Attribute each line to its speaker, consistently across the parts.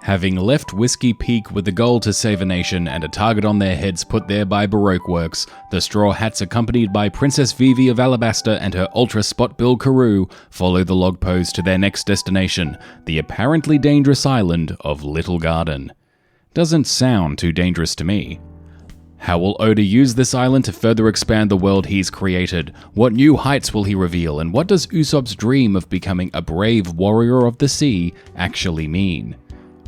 Speaker 1: Having left Whiskey Peak with the goal to save a nation and a target on their heads put there by Baroque Works, the Straw Hats, accompanied by Princess Vivi of Alabasta and her ultra spot-billed crew, follow the log pose to their next destination, the apparently dangerous island of Little Garden. Doesn't sound too dangerous to me. How will Oda use this island to further expand the world he's created? What new heights will he reveal? And what does Usopp's dream of becoming a brave warrior of the sea actually mean?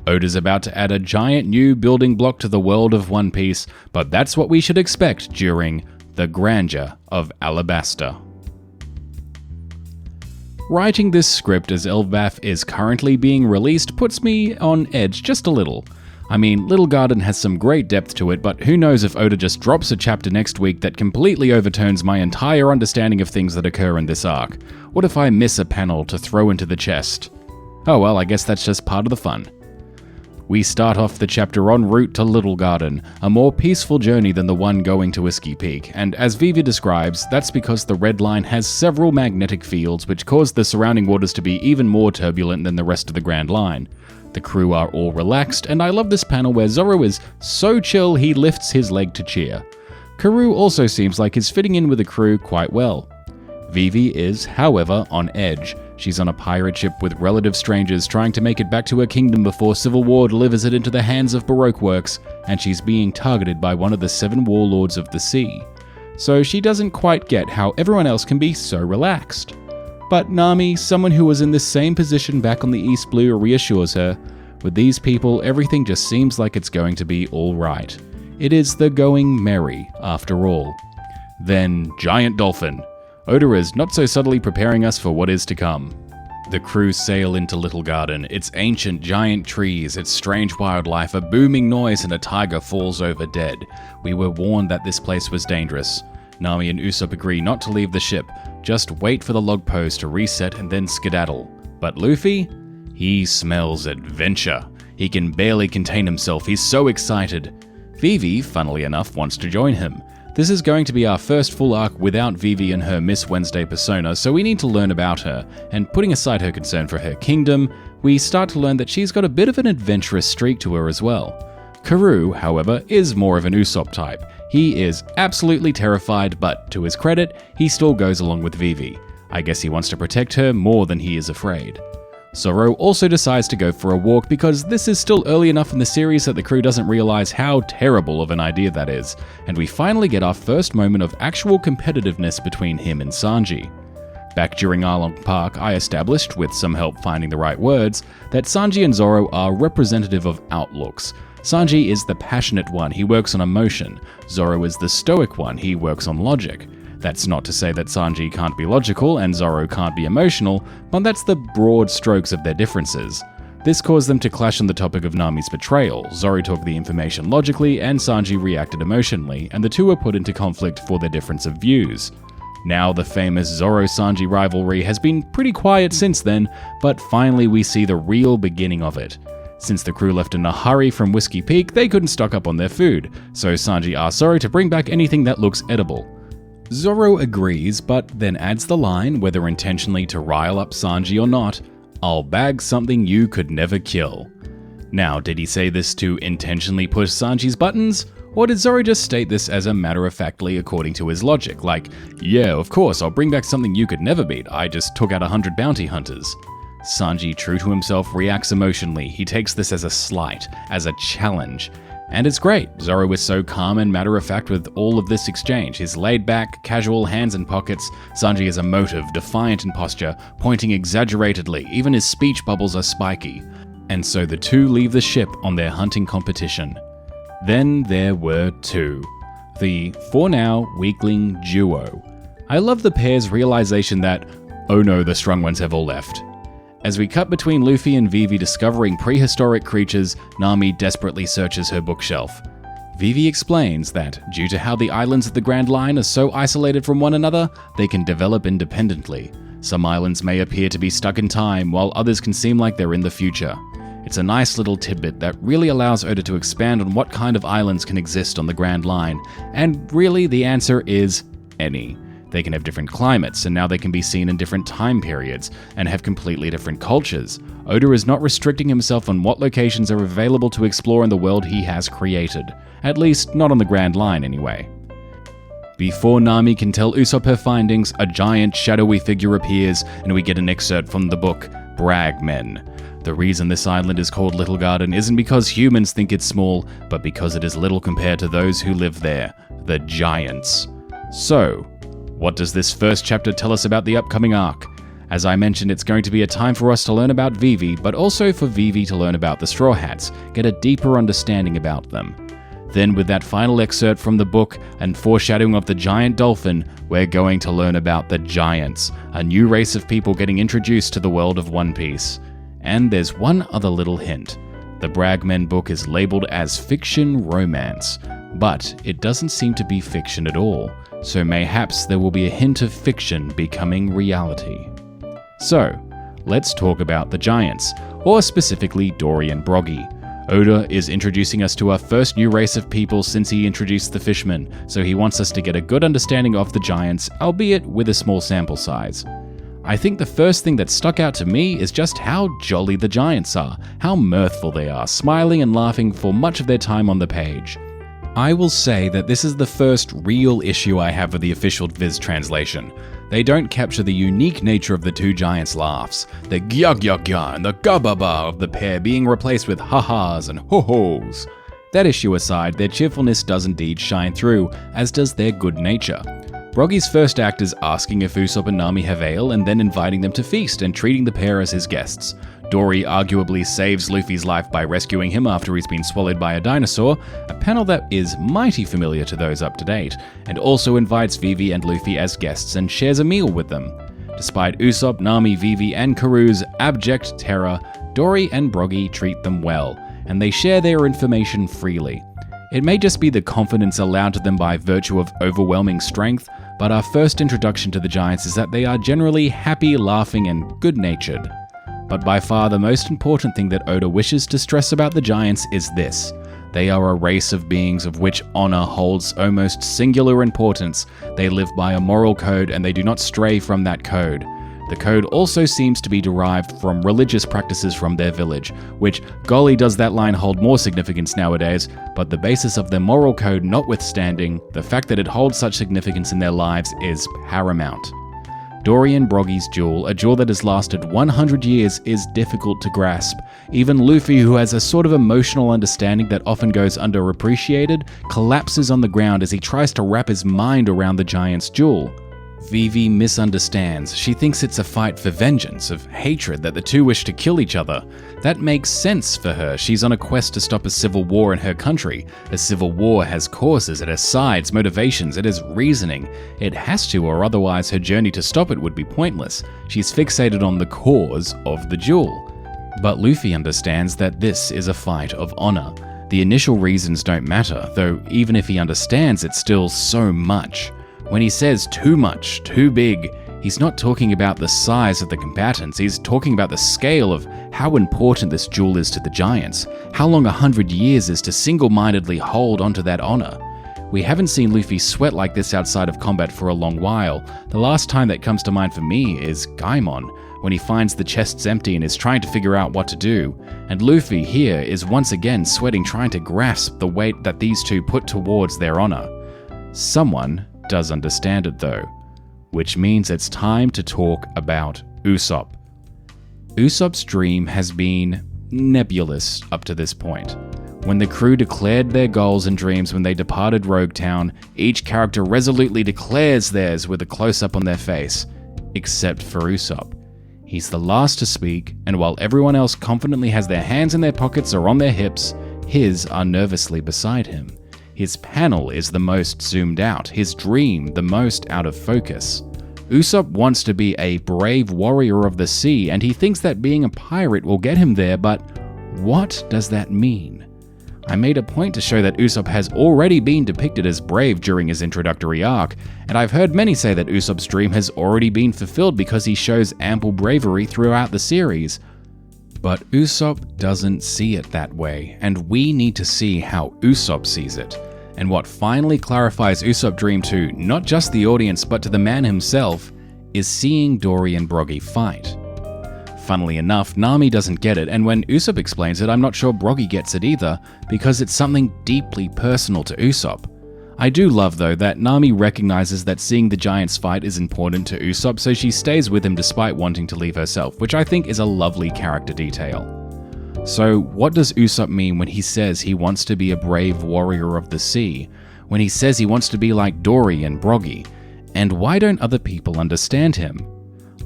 Speaker 1: Oda's about to add a giant new building block to the world of One Piece, but that's what we should expect during the Grandeur of Alabasta. Writing this script as Elbaf is currently being released puts me on edge just a little. I mean, Little Garden has some great depth to it, but who knows if Oda just drops a chapter next week that completely overturns my entire understanding of things that occur in this arc. What if I miss a panel to throw into the chest? Oh well, I guess that's just part of the fun. We start off the chapter en route to Little Garden, a more peaceful journey than the one going to Whiskey Peak, and as Vivi describes, that's because the Red Line has several magnetic fields which cause the surrounding waters to be even more turbulent than the rest of the Grand Line. The crew are all relaxed, and I love this panel where Zoro is so chill he lifts his leg to cheer. Karoo also seems like he's fitting in with the crew quite well. Vivi is, however, on edge. She's on a pirate ship with relative strangers trying to make it back to her kingdom before civil war delivers it into the hands of Baroque Works, and she's being targeted by one of the 7 warlords of the sea. So she doesn't quite get how everyone else can be so relaxed. But Nami, someone who was in the same position back on the East Blue, reassures her, with these people everything just seems like it's going to be alright. It is the going merry, after all. Then, Giant Dolphin. Oda is not so subtly preparing us for what is to come. The crew sail into Little Garden, its ancient giant trees, its strange wildlife, a booming noise, and a tiger falls over dead. We were warned that this place was dangerous. Nami and Usopp agree not to leave the ship, just wait for the log pose to reset and then skedaddle. But Luffy? He smells adventure. He can barely contain himself, he's so excited. Vivi, funnily enough, wants to join him. This is going to be our first full arc without Vivi and her Miss Wednesday persona, so we need to learn about her, and putting aside her concern for her kingdom, we start to learn that she's got a bit of an adventurous streak to her as well. Karoo, however, is more of an Usopp type. He is absolutely terrified, but to his credit, he still goes along with Vivi. I guess he wants to protect her more than he is afraid. Zoro also decides to go for a walk because this is still early enough in the series that the crew doesn't realize how terrible of an idea that is, and we finally get our first moment of actual competitiveness between him and Sanji. Back during Arlong Park, I established, with some help finding the right words, that Sanji and Zoro are representative of outlooks. Sanji is the passionate one, he works on emotion. Zoro is the stoic one, he works on logic. That's not to say that Sanji can't be logical and Zoro can't be emotional, but that's the broad strokes of their differences. This caused them to clash on the topic of Nami's betrayal. Zoro took the information logically and Sanji reacted emotionally, and the two were put into conflict for their difference of views. Now the famous Zoro-Sanji rivalry has been pretty quiet since then, but finally we see the real beginning of it. Since the crew left in a hurry from Whiskey Peak, they couldn't stock up on their food, so Sanji asks Zoro to bring back anything that looks edible. Zoro agrees, but then adds the line, whether intentionally to rile up Sanji or not, "I'll bag something you could never kill." Now, did he say this to intentionally push Sanji's buttons? Or did Zoro just state this as a matter-of-factly according to his logic, like, yeah, of course, I'll bring back something you could never beat, I just took out 100 bounty hunters. Sanji, true to himself, reacts emotionally. He takes this as a slight, as a challenge. And it's great. Zoro is so calm and matter-of-fact with all of this exchange. His laid-back, casual hands in pockets. Sanji is emotive, defiant in posture, pointing exaggeratedly. Even his speech bubbles are spiky. And so the two leave the ship on their hunting competition. Then there were two. The, for now, weakling duo. I love the pair's realization that, oh no, the strong ones have all left. As we cut between Luffy and Vivi discovering prehistoric creatures, Nami desperately searches her bookshelf. Vivi explains that, due to how the islands of the Grand Line are so isolated from one another, they can develop independently. Some islands may appear to be stuck in time, while others can seem like they're in the future. It's a nice little tidbit that really allows Oda to expand on what kind of islands can exist on the Grand Line, and really the answer is any. They can have different climates, and now they can be seen in different time periods, and have completely different cultures. Oda is not restricting himself on what locations are available to explore in the world he has created. At least, not on the Grand Line anyway. Before Nami can tell Usopp her findings, a giant shadowy figure appears, and we get an excerpt from the book, Bragmen. The reason this island is called Little Garden isn't because humans think it's small, but because it is little compared to those who live there, the giants. So, what does this first chapter tell us about the upcoming arc? As I mentioned, it's going to be a time for us to learn about Vivi, but also for Vivi to learn about the Straw Hats, get a deeper understanding about them. Then with that final excerpt from the book and foreshadowing of the giant dolphin, we're going to learn about the Giants, a new race of people getting introduced to the world of One Piece. And there's one other little hint. The Bragmen book is labeled as fiction romance, but it doesn't seem to be fiction at all, so mayhaps there will be a hint of fiction becoming reality. So, let's talk about the Giants, or specifically Dorry and Broggy. Oda is introducing us to our first new race of people since he introduced the Fishmen, so he wants us to get a good understanding of the Giants, albeit with a small sample size. I think the first thing that stuck out to me is just how jolly the Giants are, how mirthful they are, smiling and laughing for much of their time on the page. I will say that this is the first real issue I have with the official Viz translation. They don't capture the unique nature of the two Giants' laughs, the gya-gya-gya and the ga-ba-ba of the pair being replaced with ha-has and ho-hos. That issue aside, their cheerfulness does indeed shine through, as does their good nature. Broggy's first act is asking if Usopp and Nami have ale and then inviting them to feast and treating the pair as his guests. Dorry arguably saves Luffy's life by rescuing him after he's been swallowed by a dinosaur, a panel that is mighty familiar to those up to date, and also invites Vivi and Luffy as guests and shares a meal with them. Despite Usopp, Nami, Vivi, and Karoo's abject terror, Dorry and Broggy treat them well, and they share their information freely. It may just be the confidence allowed to them by virtue of overwhelming strength, but our first introduction to the Giants is that they are generally happy, laughing, and good-natured. But by far the most important thing that Oda wishes to stress about the Giants is this: they are a race of beings of which honor holds almost singular importance. They live by a moral code and they do not stray from that code. The code also seems to be derived from religious practices from their village, which, golly does that line hold more significance nowadays, but the basis of their moral code notwithstanding, the fact that it holds such significance in their lives is paramount. Dorry and Broggy's duel, a duel that has lasted 100 years, is difficult to grasp. Even Luffy, who has a sort of emotional understanding that often goes underappreciated, collapses on the ground as he tries to wrap his mind around the Giants' duel. Vivi misunderstands. She thinks it's a fight for vengeance, of hatred, that the two wish to kill each other. That makes sense for her. She's on a quest to stop a civil war in her country. A civil war has causes, it has sides, motivations, it has reasoning. It has to, or otherwise her journey to stop it would be pointless. She's fixated on the cause of the duel. But Luffy understands that this is a fight of honor. The initial reasons don't matter, though even if he understands, it's still so much. When he says too much, too big, he's not talking about the size of the combatants, he's talking about the scale of how important this duel is to the Giants, how long 100 years is to single-mindedly hold onto that honor. We haven't seen Luffy sweat like this outside of combat for a long while. The last time that comes to mind for me is Gaimon, when he finds the chests empty and is trying to figure out what to do. And Luffy here is once again sweating, trying to grasp the weight that these two put towards their honor. Someone does understand it though, which means it's time to talk about Usopp. Usopp's dream has been nebulous up to this point. When the crew declared their goals and dreams when they departed Rogue Town, each character resolutely declares theirs with a close-up on their face, except for Usopp. He's the last to speak, and while everyone else confidently has their hands in their pockets or on their hips, his are nervously beside him. His panel is the most zoomed out, his dream the most out of focus. Usopp wants to be a brave warrior of the sea, and he thinks that being a pirate will get him there, but what does that mean? I made a point to show that Usopp has already been depicted as brave during his introductory arc, and I've heard many say that Usopp's dream has already been fulfilled because he shows ample bravery throughout the series. But Usopp doesn't see it that way, and we need to see how Usopp sees it. And what finally clarifies Usopp's dream to not just the audience but to the man himself is seeing Dorry and Broggy fight. Funnily enough, Nami doesn't get it, and when Usopp explains it, I'm not sure Broggy gets it either, because it's something deeply personal to Usopp. I do love, though, that Nami recognizes that seeing the giants fight is important to Usopp, so she stays with him despite wanting to leave herself, which I think is a lovely character detail. So, what does Usopp mean when he says he wants to be a brave warrior of the sea? When he says he wants to be like Dorry and Broggy? And why don't other people understand him?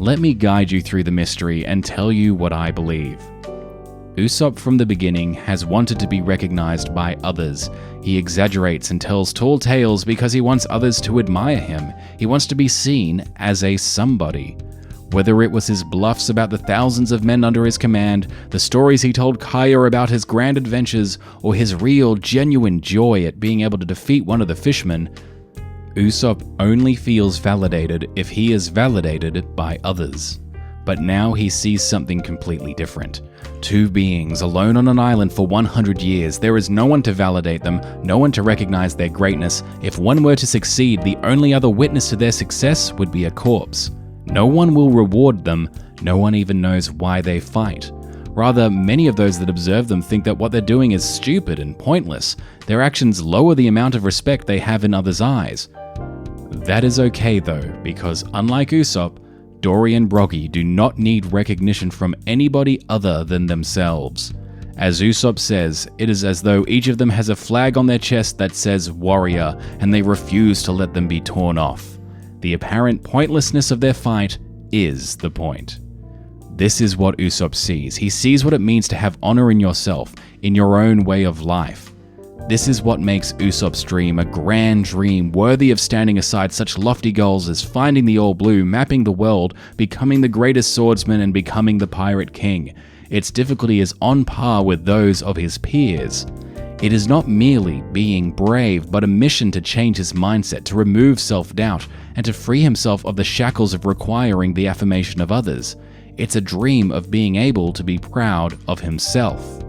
Speaker 1: Let me guide you through the mystery and tell you what I believe. Usopp from the beginning has wanted to be recognized by others. He exaggerates and tells tall tales because he wants others to admire him. He wants to be seen as a somebody. Whether it was his bluffs about the thousands of men under his command, the stories he told Kaya about his grand adventures, or his real, genuine joy at being able to defeat one of the fishmen, Usopp only feels validated if he is validated by others. But now he sees something completely different. Two beings alone on an island for 100 years. There is no one to validate them, no one to recognize their greatness. If one were to succeed, the only other witness to their success would be a corpse. No one will reward them, no one even knows why they fight. Rather, many of those that observe them think that what they're doing is stupid and pointless. Their actions lower the amount of respect they have in others' eyes. That is okay though, because unlike Usopp, Dorry and Broggy do not need recognition from anybody other than themselves. As Usopp says, it is as though each of them has a flag on their chest that says warrior, and they refuse to let them be torn off. The apparent pointlessness of their fight is the point. This is what Usopp sees. He sees what it means to have honor in yourself, in your own way of life. This is what makes Usopp's dream a grand dream, worthy of standing aside such lofty goals as finding the All Blue, mapping the world, becoming the greatest swordsman, and becoming the Pirate King. Its difficulty is on par with those of his peers. It is not merely being brave, but a mission to change his mindset, to remove self-doubt, and to free himself of the shackles of requiring the affirmation of others. It's a dream of being able to be proud of himself.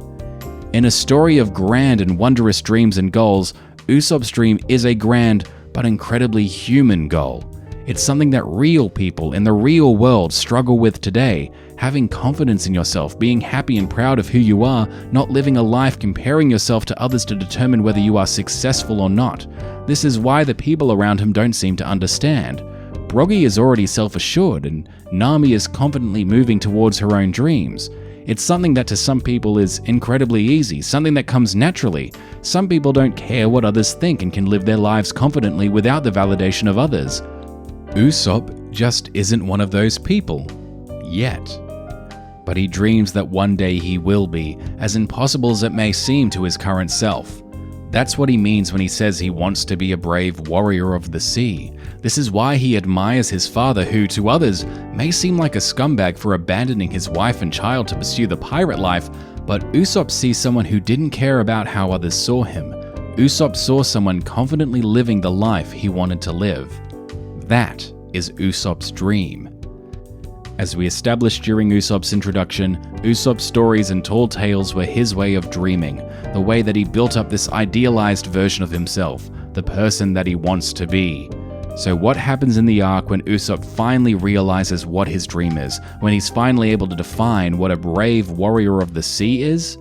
Speaker 1: In a story of grand and wondrous dreams and goals, Usopp's dream is a grand but incredibly human goal. It's something that real people in the real world struggle with today. Having confidence in yourself, being happy and proud of who you are, not living a life comparing yourself to others to determine whether you are successful or not. This is why the people around him don't seem to understand. Broggy is already self-assured, and Nami is confidently moving towards her own dreams. It's something that to some people is incredibly easy, something that comes naturally. Some people don't care what others think and can live their lives confidently without the validation of others. Usopp just isn't one of those people. Yet. But he dreams that one day he will be, as impossible as it may seem to his current self. That's what he means when he says he wants to be a brave warrior of the sea. This is why he admires his father, who, to others, may seem like a scumbag for abandoning his wife and child to pursue the pirate life, but Usopp sees someone who didn't care about how others saw him. Usopp saw someone confidently living the life he wanted to live. That is Usopp's dream. As we established during Usopp's introduction, Usopp's stories and tall tales were his way of dreaming, the way that he built up this idealized version of himself, the person that he wants to be. So what happens in the arc when Usopp finally realizes what his dream is, when he's finally able to define what a brave warrior of the sea is?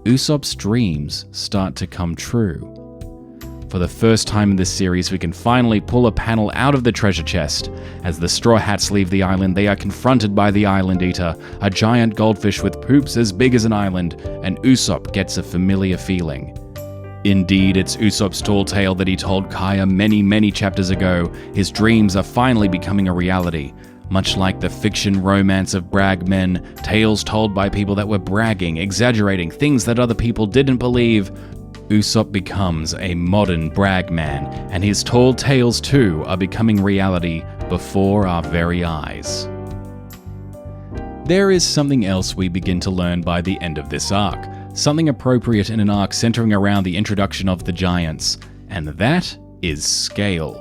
Speaker 1: Usopp's dreams start to come true. For the first time in this series, we can finally pull a panel out of the treasure chest. As the Straw Hats leave the island, they are confronted by the Island Eater, a giant goldfish with poops as big as an island, and Usopp gets a familiar feeling. Indeed, it's Usopp's tall tale that he told Kaya many chapters ago. His dreams are finally becoming a reality. Much like the fiction romance of brag men, tales told by people that were bragging, exaggerating, things that other people didn't believe, Usopp becomes a modern brag man, and his tall tales too are becoming reality before our very eyes. There is something else we begin to learn by the end of this arc, something appropriate in an arc centering around the introduction of the giants, and that is scale.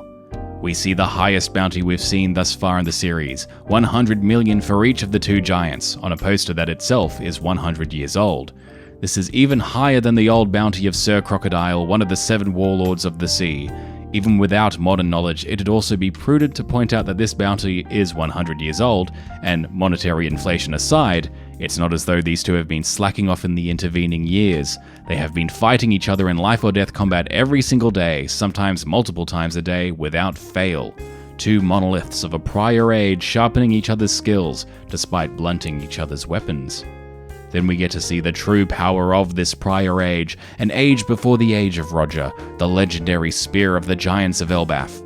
Speaker 1: We see the highest bounty we've seen thus far in the series, 100 million for each of the two giants, on a poster that itself is 100 years old. This is even higher than the old bounty of Sir Crocodile, one of the 7 warlords of the sea. Even without modern knowledge, it'd also be prudent to point out that this bounty is 100 years old, and monetary inflation aside, it's not as though these two have been slacking off in the intervening years. They have been fighting each other in life or death combat every single day, sometimes multiple times a day, without fail. Two monoliths of a prior age sharpening each other's skills, despite blunting each other's weapons. Then we get to see the true power of this prior age, an age before the age of Roger, the legendary spear of the Giants of Elbaf.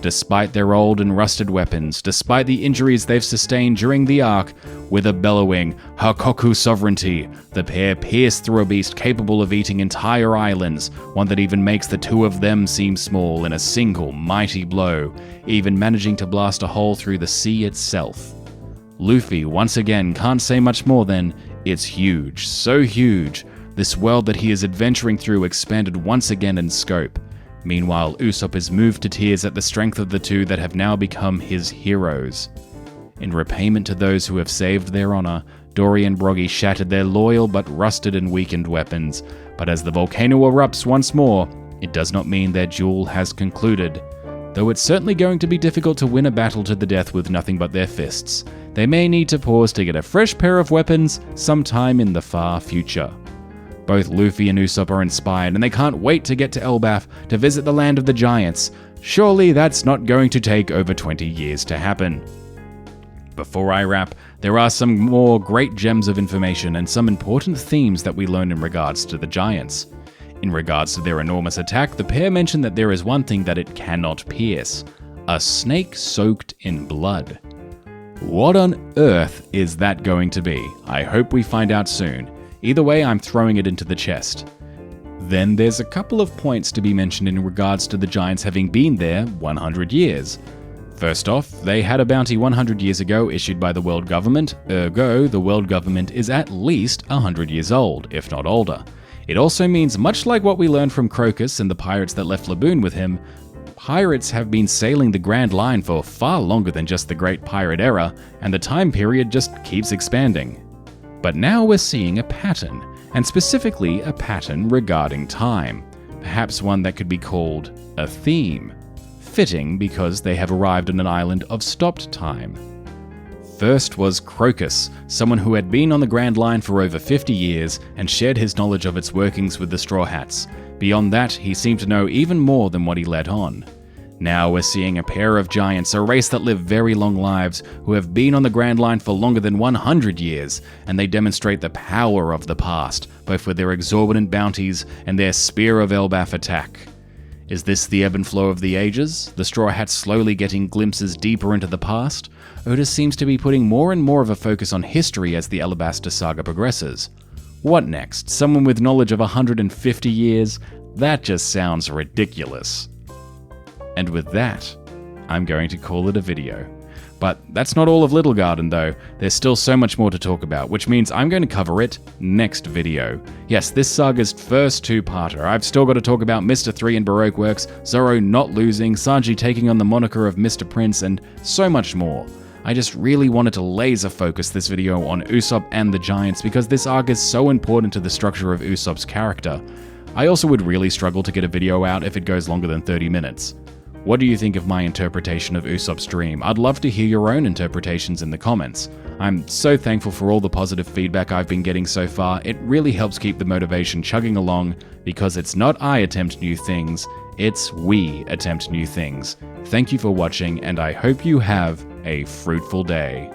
Speaker 1: Despite their old and rusted weapons, despite the injuries they've sustained during the arc, with a bellowing Hakoku sovereignty, the pair pierce through a beast capable of eating entire islands, one that even makes the two of them seem small in a single mighty blow, even managing to blast a hole through the sea itself. Luffy once again can't say much more than, "It's huge, so huge. This world that he is adventuring through expanded once again in scope." Meanwhile, Usopp is moved to tears at the strength of the two that have now become his heroes. In repayment to those who have saved their honor, Dorry and Broggy shattered their loyal but rusted and weakened weapons. But as the volcano erupts once more, it does not mean their duel has concluded. Though it's certainly going to be difficult to win a battle to the death with nothing but their fists. They may need to pause to get a fresh pair of weapons sometime in the far future. Both Luffy and Usopp are inspired, and they can't wait to get to Elbaf to visit the land of the giants. Surely that's not going to take over 20 years to happen. Before I wrap, there are some more great gems of information and some important themes that we learn in regards to the giants. In regards to their enormous attack, the pair mention that there is one thing that it cannot pierce: a snake soaked in blood. What on earth is that going to be? I hope we find out soon. Either way, I'm throwing it into the chest. Then there's a couple of points to be mentioned in regards to the giants having been there 100 years. First off, they had a bounty 100 years ago issued by the world government, ergo the world government is at least 100 years old, if not older. It also means, much like what we learned from Crocus and the pirates that left Laboon with him, pirates have been sailing the Grand Line for far longer than just the Great Pirate Era, and the time period just keeps expanding. But now we're seeing a pattern, and specifically a pattern regarding time. Perhaps one that could be called a theme. Fitting because they have arrived on an island of stopped time. First was Crocus, someone who had been on the Grand Line for over 50 years and shared his knowledge of its workings with the Straw Hats. Beyond that, he seemed to know even more than what he let on. Now we're seeing a pair of giants, a race that live very long lives, who have been on the Grand Line for longer than 100 years, and they demonstrate the power of the past, both with their exorbitant bounties and their Spear of Elbaf attack. Is this the ebb and flow of the ages? The Straw Hats slowly getting glimpses deeper into the past? Oda seems to be putting more and more of a focus on history as the Alabasta saga progresses. What next? Someone with knowledge of 150 years? That just sounds ridiculous. And with that, I'm going to call it a video. But that's not all of Little Garden though, there's still so much more to talk about, which means I'm going to cover it next video. Yes, this saga's first two-parter. I've still got to talk about Mr. 3 and Baroque Works, Zoro not losing, Sanji taking on the moniker of Mr. Prince, and so much more. I just really wanted to laser focus this video on Usopp and the Giants because this arc is so important to the structure of Usopp's character. I also would really struggle to get a video out if it goes longer than 30 minutes. What do you think of my interpretation of Usopp's dream? I'd love to hear your own interpretations in the comments. I'm so thankful for all the positive feedback I've been getting so far. It really helps keep the motivation chugging along because it's not I attempt new things, it's we attempt new things. Thank you for watching and I hope you have a fruitful day.